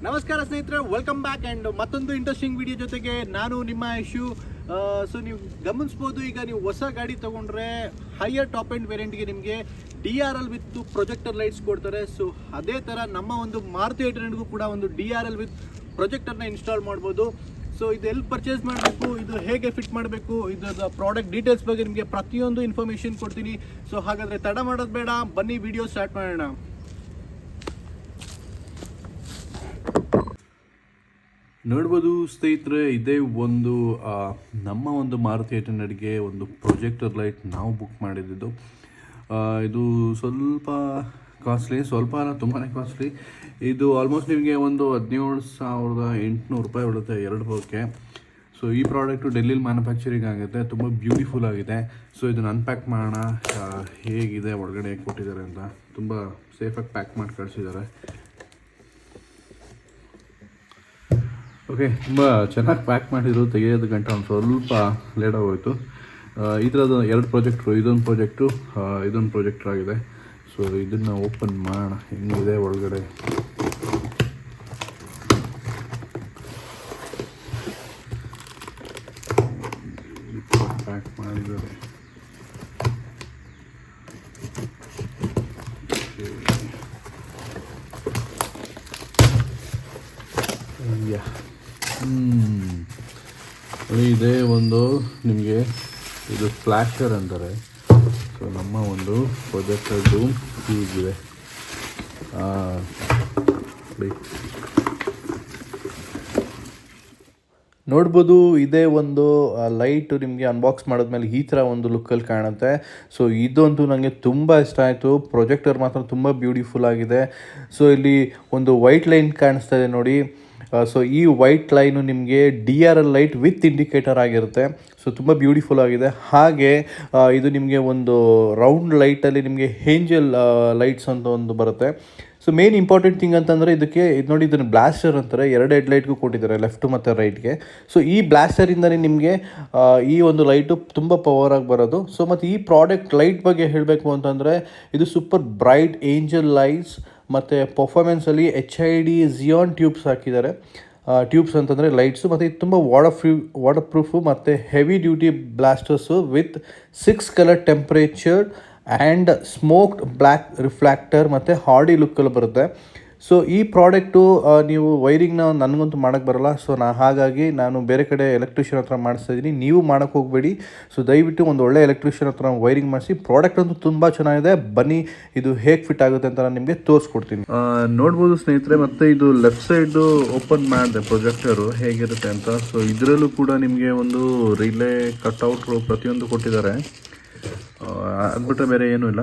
ನಮಸ್ಕಾರ ಸ್ನೇಹಿತರೆ, welcome back and ಮತ್ತೊಂದು ಇಂಟ್ರೆಸ್ಟಿಂಗ್ ವಿಡಿಯೋ ಜೊತೆಗೆ ನಾನು ನಿಮ್ಮ ಯಶು. ಸೊ ನೀವು ಗಮನಿಸ್ಬೋದು, ಈಗ ನೀವು ಹೊಸ ಗಾಡಿ ತೊಗೊಂಡ್ರೆ ಹೈಯರ್ ಟಾಪ್ ಆ್ಯಂಡ್ ವೇರಿಯಂಟ್ಗೆ ನಿಮಗೆ DRL ವಿತ್ ಪ್ರೊಜೆಕ್ಟರ್ ಲೈಟ್ಸ್ ಕೊಡ್ತಾರೆ. ಸೊ ಅದೇ ಥರ ನಮ್ಮ ಒಂದು ಮಾರುತಿ 800ಗೂ ಕೂಡ ಒಂದು DRL ವಿತ್ ಪ್ರೊಜೆಕ್ಟರ್ನ ಇನ್ಸ್ಟಾಲ್ ಮಾಡ್ಬೋದು. ಸೊ ಇದು ಎಲ್ಲಿ ಪರ್ಚೇಸ್ ಮಾಡಬೇಕು, ಇದು ಹೇಗೆ ಫಿಟ್ ಮಾಡಬೇಕು, ಇದರ ಪ್ರಾಡಕ್ಟ್ ಡೀಟೇಲ್ಸ್ ಬಗ್ಗೆ ನಿಮಗೆ ಪ್ರತಿಯೊಂದು ಇನ್ಫಾರ್ಮೇಷನ್ ಕೊಡ್ತೀನಿ. ಸೊ ಹಾಗಾದರೆ ತಡ ಮಾಡೋದು ಬೇಡ, ಬನ್ನಿ ವಿಡಿಯೋ ಸ್ಟಾರ್ಟ್ ಮಾಡೋಣ. ನೋಡ್ಬೋದು ಸ್ನೇಹಿತರೆ, ಇದೇ ಒಂದು ನಮ್ಮ ಒಂದು ಮಾರುತಿ 800ಗೆ ಒಂದು ಪ್ರೊಜೆಕ್ಟರ್ ಲೈಟ್ ನಾವು ಬುಕ್ ಮಾಡಿದ್ದು. ಇದು ಸ್ವಲ್ಪ ಕಾಸ್ಟ್ಲಿ, ಸ್ವಲ್ಪ ತುಂಬಾ ಕಾಸ್ಟ್ಲಿ. ಇದು ಆಲ್ಮೋಸ್ಟ್ ನಿಮಗೆ ಒಂದು 17,800 ರೂಪಾಯಿ ಬೀಳುತ್ತೆ 2 ಬೌಕ್ಕೆ. ಸೊ ಈ ಪ್ರಾಡಕ್ಟು ಡೆಲ್ಲಿಲಿ ಮ್ಯಾನುಫ್ಯಾಕ್ಚರಿಂಗ್ ಆಗುತ್ತೆ, ತುಂಬ ಬ್ಯೂಟಿಫುಲ್ ಆಗಿದೆ. ಸೊ ಇದನ್ನು ಅನ್ಪ್ಯಾಕ್ ಮಾಡೋಣ, ಹೇಗಿದೆ ಒಳಗಡೆ ಹೇಗೆ ಕೊಟ್ಟಿದ್ದಾರೆ ಅಂತ. ತುಂಬ ಸೇಫಾಗಿ ಪ್ಯಾಕ್ ಮಾಡಿ ಕಳಿಸಿದ್ದಾರೆ. ಓಕೆ, ತುಂಬ ಚೆನ್ನಾಗಿ ಪ್ಯಾಕ್ ಮಾಡಿದ್ರು. ತೆಗೆಯೋದು ಗಂಟೆ ಒಂದು ಸ್ವಲ್ಪ ಲೇಟ್ ಆಗೋಯ್ತು. ಈ ಥರದ್ದು 2 ಪ್ರಾಜೆಕ್ಟ್ರು, ಇದೊಂದು ಪ್ರಾಜೆಕ್ಟ್ರ್ ಆಗಿದೆ. ಸೊ ಇದನ್ನು ಓಪನ್ ಮಾಡೋಣ, ಹೆಂಗಿದೆ ಒಳಗಡೆ. ಪ್ಯಾಕ್ ಮಾಡಿದ್ದಾರೆ. ಇದೇ ಒಂದು ನಿಮಗೆ ಇದು ಫ್ಲ್ಯಾಶರ್ ಅಂತಾರೆ. ಸೊ ನಮ್ಮ ಒಂದು ಪ್ರೊಜೆಕ್ಟರ್ದು ಹೀಗಿದೆ. ನೋಡ್ಬೋದು, ಇದೇ ಒಂದು ಲೈಟು ನಿಮಗೆ ಅನ್ಬಾಕ್ಸ್ ಮಾಡಿದ್ಮೇಲೆ ಈ ಥರ ಒಂದು ಲುಕ್ಕಲ್ಲಿ ಕಾಣುತ್ತೆ. ಸೊ ಇದಂತೂ ನನಗೆ ತುಂಬ ಇಷ್ಟ ಆಯಿತು. ಪ್ರೊಜೆಕ್ಟರ್ ಮಾತ್ರ ತುಂಬ ಬ್ಯೂಟಿಫುಲ್ ಆಗಿದೆ. ಸೊ ಇಲ್ಲಿ ಒಂದು ವೈಟ್ ಲೈನ್ ಕಾಣಿಸ್ತಾ ಇದೆ ನೋಡಿ. ಸೊ ಈ ವೈಟ್ ಲೈನು ನಿಮಗೆ DRL ಲೈಟ್ ವಿತ್ ಇಂಡಿಕೇಟರ್ ಆಗಿರುತ್ತೆ. ಸೊ ತುಂಬ ಬ್ಯೂಟಿಫುಲ್ ಆಗಿದೆ. ಹಾಗೆ ಇದು ನಿಮಗೆ ಒಂದು ರೌಂಡ್ ಲೈಟಲ್ಲಿ ನಿಮಗೆ ಏಂಜಲ್ ಲೈಟ್ಸ್ ಅಂತ ಒಂದು ಬರುತ್ತೆ. ಸೊ ಮೇನ್ ಇಂಪಾರ್ಟೆಂಟ್ ಥಿಂಗ್ ಅಂತಂದರೆ ಇದಕ್ಕೆ ಇದು ನೋಡಿ, ಇದನ್ನು ಬ್ಲಾಸ್ಟರ್ ಅಂತಾರೆ. 2 ಹೆಡ್ಲೈಟ್ಗೂ ಕೊಟ್ಟಿದ್ದಾರೆ, ಲೆಫ್ಟು ಮತ್ತು ರೈಟ್ಗೆ. ಸೊ ಈ ಬ್ಲಾಸ್ಟರಿಂದನೇ ನಿಮಗೆ ಈ ಒಂದು ಲೈಟು ತುಂಬ ಪವರಾಗಿ ಬರೋದು. ಸೊ ಮತ್ತು ಈ ಪ್ರಾಡಕ್ಟ್ ಲೈಟ್ ಬಗ್ಗೆ ಹೇಳಬೇಕು ಅಂತಂದರೆ, ಇದು ಸೂಪರ್ ಬ್ರೈಟ್ ಏಂಜಲ್ ಲೈಟ್ಸ್ ಮತ್ತು ಪರ್ಫಾರ್ಮೆನ್ಸಲ್ಲಿ HID ಜಿಯಾನ್ ಟ್ಯೂಬ್ಸ್ ಹಾಕಿದ್ದಾರೆ. ಟ್ಯೂಬ್ಸ್ ಅಂತಂದರೆ ಲೈಟ್ಸು, ಮತ್ತು ಇದು ತುಂಬ ವಾಟರ್ ಪ್ರೂಫು ಮತ್ತು heavy duty blasters with 6 colour temperature and smoked black reflector ಮತ್ತು ಹಾರ್ಡಿ ಲುಕ್ಕಲ್ಲಿ ಬರುತ್ತೆ. ಸೊ ಈ ಪ್ರಾಡಕ್ಟು ನೀವು ವೈರಿಂಗ್ನ ನನಗಂತೂ ಮಾಡೋಕ್ಕೆ ಬರೋಲ್ಲ. ಸೊ ಹಾಗಾಗಿ ನಾನು ಬೇರೆ ಕಡೆ ಎಲೆಕ್ಟ್ರಿಷಿಯನ್ ಹತ್ರ ಮಾಡಿಸ್ತಾ ಇದ್ದೀನಿ. ನೀವು ಮಾಡೋಕ್ಕೆ ಹೋಗಬೇಡಿ. ಸೊ ದಯವಿಟ್ಟು ಒಂದು ಒಳ್ಳೆ ಎಲೆಕ್ಟ್ರಿಷಿಯನ್ ಹತ್ರ ವೈರಿಂಗ್ ಮಾಡಿಸಿ. ಪ್ರಾಡಕ್ಟ್ ಅಂತೂ ತುಂಬ ಚೆನ್ನಾಗಿದೆ. ಬನ್ನಿ ಇದು ಹೇಗೆ ಫಿಟ್ ಆಗುತ್ತೆ ಅಂತ ನಾನು ನಿಮಗೆ ತೋರಿಸ್ಕೊಡ್ತೀನಿ. ನೋಡ್ಬೋದು ಸ್ನೇಹಿತರೆ, ಮತ್ತು ಇದು ಲೆಫ್ಟ್ ಸೈಡು ಓಪನ್ ಮಾಡಿದೆ ಪ್ರೊಜೆಕ್ಟರು ಹೇಗಿರುತ್ತೆ ಅಂತ. ಸೊ ಇದರಲ್ಲೂ ಕೂಡ ನಿಮಗೆ ಒಂದು ರಿಲೇ ಕಟ್ಔಟ್ರು ಪ್ರತಿಯೊಂದು ಕೊಟ್ಟಿದ್ದಾರೆ. ಅಂದ್ಬಿಟ್ರೆ ಬೇರೆ ಏನೂ ಇಲ್ಲ.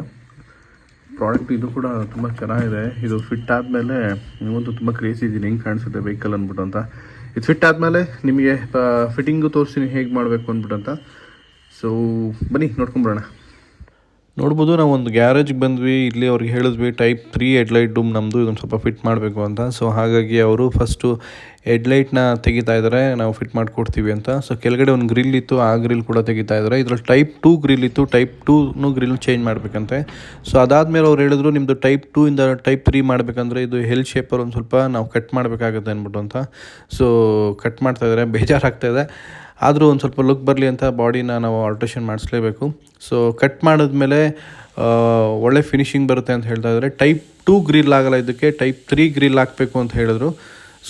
ಪ್ರಾಡಕ್ಟ್ ಇದು ಕೂಡ ತುಂಬ ಚೆನ್ನಾಗಿದೆ. ಇದು ಫಿಟ್ ಆದಮೇಲೆ ನೀವಂತೂ ತುಂಬ ಕ್ರೇಜಿ ಇದ್ದೀನಿ, ಹೆಂಗೆ ಕಾಣಿಸುತ್ತೆ ವೆಹಿಕಲ್ ಅಂದ್ಬಿಟ್ಟು ಅಂತ. ಇದು ಫಿಟ್ ಆದಮೇಲೆ ನಿಮಗೆ ಫಿಟ್ಟಿಂಗು ತೋರಿಸ್ತೀನಿ ಹೇಗೆ ಮಾಡಬೇಕು ಅಂದ್ಬಿಟ್ಟು ಅಂತ. ಸೊ ಬನ್ನಿ ನೋಡ್ಕೊಂಬಿಡೋಣ. ನೋಡ್ಬೋದು, ನಾವು ಒಂದು ಗ್ಯಾರೇಜ್ಗೆ ಬಂದ್ವಿ. ಇಲ್ಲಿ ಅವ್ರಿಗೆ ಹೇಳಿದ್ವಿ ಟೈಪ್ 3 ಹೆಡ್ಲೈಟ್ ಡೂಮ್ ನಮ್ಮದು, ಇದೊಂದು ಸ್ವಲ್ಪ ಫಿಟ್ ಮಾಡಬೇಕು ಅಂತ. ಸೊ ಹಾಗಾಗಿ ಅವರು ಫಸ್ಟು ಹೆಡ್ಲೈಟ್ನ ತೆಗಿತಾ ಇದ್ದಾರೆ, ನಾವು ಫಿಟ್ ಮಾಡಿಕೊಡ್ತೀವಿ ಅಂತ. ಸೊ ಕೆಳಗಡೆ ಒಂದು ಗ್ರಿಲ್ ಇತ್ತು, ಆ ಗ್ರಿಲ್ ಕೂಡ ತೆಗಿತಾ ಇದ್ದಾರೆ. ಇದರಲ್ಲಿ ಟೈಪ್ 2 ಗ್ರಿಲ್ ಇತ್ತು, ಟೈಪ್ 2 ಗ್ರಿಲ್ ಚೇಂಜ್ ಮಾಡಬೇಕಂತೆ. ಸೊ ಅದಾದಮೇಲೆ ಅವ್ರು ಹೇಳಿದ್ರು ನಿಮ್ಮದು ಟೈಪ್ 2 ಇಂದ ಟೈಪ್ 3 ಮಾಡಬೇಕಂದ್ರೆ ಇದು ಹೆಲ್ ಶೇಪಲ್ಲಿ ಒಂದು ಸ್ವಲ್ಪ ನಾವು ಕಟ್ ಮಾಡಬೇಕಾಗುತ್ತೆ ಅಂದ್ಬಿಟ್ಟು ಅಂತ. ಸೊ ಕಟ್ ಮಾಡ್ತಾಯಿದ್ದಾರೆ, ಬೇಜಾರಾಗ್ತಾಯಿದೆ. ಆದರೂ ಒಂದು ಸ್ವಲ್ಪ ಲುಕ್ ಬರಲಿ ಅಂತ ಬಾಡಿನ ನಾವು ಆಲ್ಟ್ರೇಷನ್ ಮಾಡಿಸ್ಲೇಬೇಕು. ಸೊ ಕಟ್ ಮಾಡಿದ್ಮೇಲೆ ಒಳ್ಳೆ ಫಿನಿಶಿಂಗ್ ಬರುತ್ತೆ ಅಂತ ಹೇಳ್ತಾ ಇದ್ದಾರೆ. ಟೈಪ್ 2 ಗ್ರಿಲ್ ಆಗಲ್ಲ, ಇದಕ್ಕೆ ಟೈಪ್ 3 ಗ್ರಿಲ್ ಹಾಕಬೇಕು ಅಂತ ಹೇಳಿದ್ರು.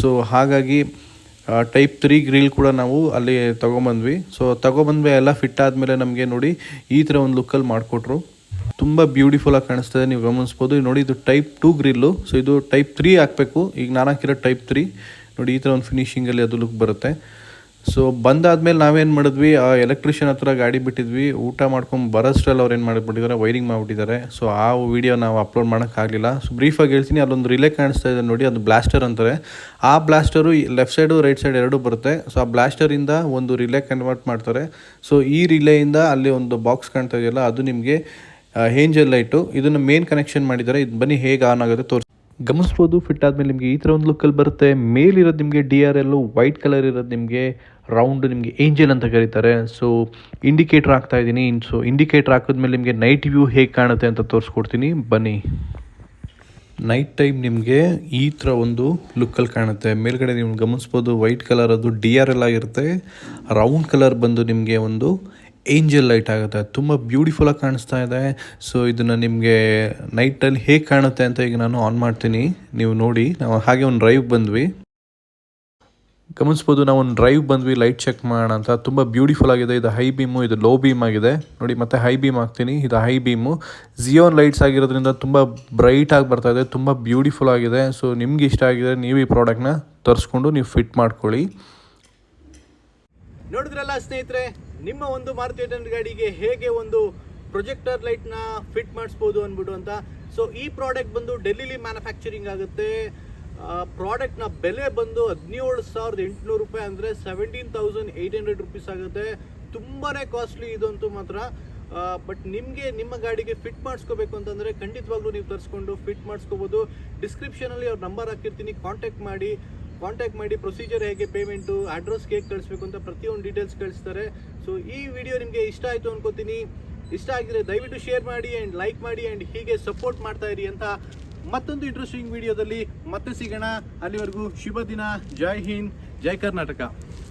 ಸೊ ಹಾಗಾಗಿ ಟೈಪ್ 3 ಗ್ರಿಲ್ ಕೂಡ ನಾವು ಅಲ್ಲಿ ತೊಗೊಂಬಂದ್ವಿ. ಸೊ ತೊಗೊಬಂದ್ವಿ, ಎಲ್ಲ ಫಿಟ್ ಆದಮೇಲೆ ನಮಗೆ ನೋಡಿ ಈ ಥರ ಒಂದು ಲುಕ್ಕಲ್ಲಿ ಮಾಡಿಕೊಟ್ರು. ತುಂಬ ಬ್ಯೂಟಿಫುಲ್ಲಾಗಿ ಕಾಣಿಸ್ತದೆ, ನೀವು ಗಮನಿಸ್ಬೋದು. ನೋಡಿ ಇದು ಟೈಪ್ 2 ಗ್ರಿಲ್ಲು. ಸೊ ಇದು ಟೈಪ್ 3 ಹಾಕಬೇಕು. ಈಗ ನಾನು ಹಾಕಿರೋ ಟೈಪ್ 3 ನೋಡಿ, ಈ ಥರ ಒಂದು ಫಿನಿಶಿಂಗಲ್ಲಿ ಅದು ಲುಕ್ ಬರುತ್ತೆ. ಸೊ ಬಂದಾದ್ಮೇಲೆ ನಾವೇನು ಮಾಡಿದ್ವಿ, ಆ ಎಲೆಕ್ಟ್ರಿಷಿಯನ್ ಹತ್ರ ಗಾಡಿ ಬಿಟ್ಟಿದ್ವಿ. ಊಟ ಮಾಡ್ಕೊಂಡು ಬರೋಷ್ಟ್ರಲ್ಲಿ ಅವ್ರು ಏನು ಮಾಡಿಬಿಟ್ಟಿದ್ದಾರೆ, ವೈರಿಂಗ್ ಮಾಡಿಬಿಟ್ಟಿದ್ದಾರೆ. ಸೊ ಆ ವಿಡಿಯೋ ನಾವು ಅಪ್ಲೋಡ್ ಮಾಡೋಕ್ಕಾಗಲಿಲ್ಲ. ಸೊ ಬ್ರೀಫಾಗಿ ಹೇಳ್ತೀನಿ, ಅಲ್ಲೊಂದು ರಿಲೇ ಕಾಣಿಸ್ತಾ ಇದೆ ನೋಡಿ, ಅದು ಬ್ಲಾಸ್ಟರ್ ಅಂತಾರೆ. ಆ ಬ್ಲಾಸ್ಟರು ಲೆಫ್ಟ್ ಸೈಡು ರೈಟ್ ಸೈಡ್ ಎರಡೂ ಬರುತ್ತೆ. ಸೊ ಆ ಬ್ಲಾಸ್ಟರಿಂದ ಒಂದು ರಿಲೇ ಕನ್ವರ್ಟ್ ಮಾಡ್ತಾರೆ. ಸೊ ಈ ರಿಲೇಯಿಂದ ಅಲ್ಲಿ ಒಂದು ಬಾಕ್ಸ್ ಕಾಣ್ತಾ ಇದೆಯಲ್ಲ, ಅದು ನಿಮಗೆ ಏಂಜಲ್ ಲೈಟು. ಇದನ್ನು ಮೇನ್ ಕನೆಕ್ಷನ್ ಮಾಡಿದ್ದಾರೆ. ಇದು ಬನ್ನಿ ಹೇಗೆ ಆನ್ ಆಗುತ್ತೆ ತೋರಿಸಿ. ಗಮನಿಸ್ಬೋದು, ಫಿಟ್ ಆದಮೇಲೆ ನಿಮಗೆ ಈ ಥರ ಒಂದು ಲುಕ್ಕಲ್ಲಿ ಬರುತ್ತೆ. ಮೇಲಿರೋದು ನಿಮಗೆ DRL, ವೈಟ್ ಕಲರ್ ಇರೋದು ನಿಮಗೆ ರೌಂಡ್ ನಿಮಗೆ ಏಂಜಲ್ ಅಂತ ಕರೀತಾರೆ. ಸೊ ಇಂಡಿಕೇಟ್ರ್ ಹಾಕ್ತಾ ಇದ್ದೀನಿ. ಸೊ ಇಂಡಿಕೇಟ್ರ್ ಹಾಕಿದ್ಮೇಲೆ ನಿಮಗೆ ನೈಟ್ ವ್ಯೂ ಹೇಗೆ ಕಾಣುತ್ತೆ ಅಂತ ತೋರಿಸ್ಕೊಡ್ತೀನಿ, ಬನ್ನಿ. ನೈಟ್ ಟೈಮ್ ನಿಮಗೆ ಈ ಥರ ಒಂದು ಲುಕ್ಕಲ್ಲಿ ಕಾಣುತ್ತೆ. ಮೇಲ್ಗಡೆ ನೀವು ಗಮನಿಸ್ಬೋದು ವೈಟ್ ಕಲರ್ ಅದು DRL ಆಗಿರುತ್ತೆ. ರೌಂಡ್ ಕಲರ್ ಬಂದು ನಿಮಗೆ ಒಂದು ಏಂಜಲ್ ಲೈಟ್ ಆಗುತ್ತೆ. ತುಂಬ ಬ್ಯೂಟಿಫುಲ್ಲಾಗಿ ಕಾಣಿಸ್ತಾ ಇದೆ. ಸೊ ಇದನ್ನು ನಿಮಗೆ ನೈಟಲ್ಲಿ ಹೇಗೆ ಕಾಣುತ್ತೆ ಅಂತ ಈಗ ನಾನು ಆನ್ ಮಾಡ್ತೀನಿ, ನೀವು ನೋಡಿ. ನಾವು ಹಾಗೆ ಒಂದು ಡ್ರೈವ್ ಬಂದ್ವಿ, ಗಮನಿಸ್ಬೋದು. ನಾವು ಒಂದು ಡ್ರೈವ್ ಬಂದ್ವಿ ಲೈಟ್ ಚೆಕ್ ಮಾಡೋಣ ಅಂತ. ತುಂಬ ಬ್ಯೂಟಿಫುಲ್ ಆಗಿದೆ. ಇದು ಹೈ ಬೀಮು, ಇದು ಲೋ ಬೀಮ್ ಆಗಿದೆ ನೋಡಿ. ಮತ್ತೆ ಹೈ ಬೀಮ್ ಹಾಕ್ತೀನಿ, ಇದು ಹೈ ಬೀಮು. ಜಿಯೋನ್ ಲೈಟ್ಸ್ ಆಗಿರೋದ್ರಿಂದ ತುಂಬ ಬ್ರೈಟಾಗಿ ಬರ್ತಾ ಇದೆ, ತುಂಬ ಬ್ಯೂಟಿಫುಲ್ ಆಗಿದೆ. ಸೊ ನಿಮ್ಗೆ ಇಷ್ಟ ಆಗಿದೆ, ನೀವು ಈ ಪ್ರಾಡಕ್ಟ್ನ ತರಿಸ್ಕೊಂಡು ನೀವು ಫಿಟ್ ಮಾಡ್ಕೊಳ್ಳಿ. ನೋಡಿದ್ರಲ್ಲ ಸ್ನೇಹಿತರೆ, ನಿಮ್ಮ ಒಂದು ಮಾರುತಿ 800 ಗಾಡಿಗೆ ಹೇಗೆ ಒಂದು ಪ್ರೊಜೆಕ್ಟರ್ ಲೈಟ್ನ ಫಿಟ್ ಮಾಡಿಸ್ಬೋದು ಅಂದ್ಬಿಟ್ಟು ಅಂತ. ಸೊ ಈ ಪ್ರಾಡಕ್ಟ್ ಬಂದು ಡೆಲ್ಲಿಲಿ ಮ್ಯಾನುಫ್ಯಾಕ್ಚರಿಂಗ್ ಆಗುತ್ತೆ. ಪ್ರಾಡಕ್ಟ್ನ ಬೆಲೆ ಬಂದು 17,800 ರೂಪಾಯಿ, ಅಂದರೆ 17,800 ರುಪೀಸ್ ಆಗುತ್ತೆ. ತುಂಬಾ ಕಾಸ್ಟ್ಲಿ ಇದಂತೂ ಮಾತ್ರ. ಬಟ್ ನಿಮಗೆ ನಿಮ್ಮ ಗಾಡಿಗೆ ಫಿಟ್ ಮಾಡಿಸ್ಕೋಬೇಕು ಅಂತಂದರೆ ಖಂಡಿತವಾಗ್ಲೂ ನೀವು ತರಿಸ್ಕೊಂಡು ಫಿಟ್ ಮಾಡಿಸ್ಕೋಬೋದು. ಡಿಸ್ಕ್ರಿಪ್ಷನಲ್ಲಿ ಅವ್ರ ನಂಬರ್ ಹಾಕಿರ್ತೀನಿ, ಕಾಂಟ್ಯಾಕ್ಟ್ ಮಾಡಿ ಪ್ರೊಸೀಜರ್ ಹೇಗೆ, ಪೇಮೆಂಟು, ಅಡ್ರೆಸ್ ಹೇಗೆ ಕಳಿಸ್ಬೇಕು ಅಂತ ಪ್ರತಿಯೊಂದು ಡೀಟೇಲ್ಸ್ ಕಳಿಸ್ತಾರೆ. ಸೊ ಈ ವಿಡಿಯೋ ನಿಮಗೆ ಇಷ್ಟ ಆಯಿತು ಅನ್ಕೋತೀನಿ. ಇಷ್ಟ ಆಗಿದ್ರೆ ದಯವಿಟ್ಟು ಶೇರ್ ಮಾಡಿ ಆ್ಯಂಡ್ ಲೈಕ್ ಮಾಡಿ ಆ್ಯಂಡ್ ಹೀಗೆ ಸಪೋರ್ಟ್ ಮಾಡ್ತಾ ಇರಿ ಅಂತ. ಮತ್ತೊಂದು ಇಂಟ್ರೆಸ್ಟಿಂಗ್ ವಿಡಿಯೋದಲ್ಲಿ ಮತ್ತೆ ಸಿಗೋಣ. ಅಲ್ಲಿವರೆಗೂ ಶುಭ ದಿನ. ಜೈ ಹಿಂದ್, ಜೈ ಕರ್ನಾಟಕ.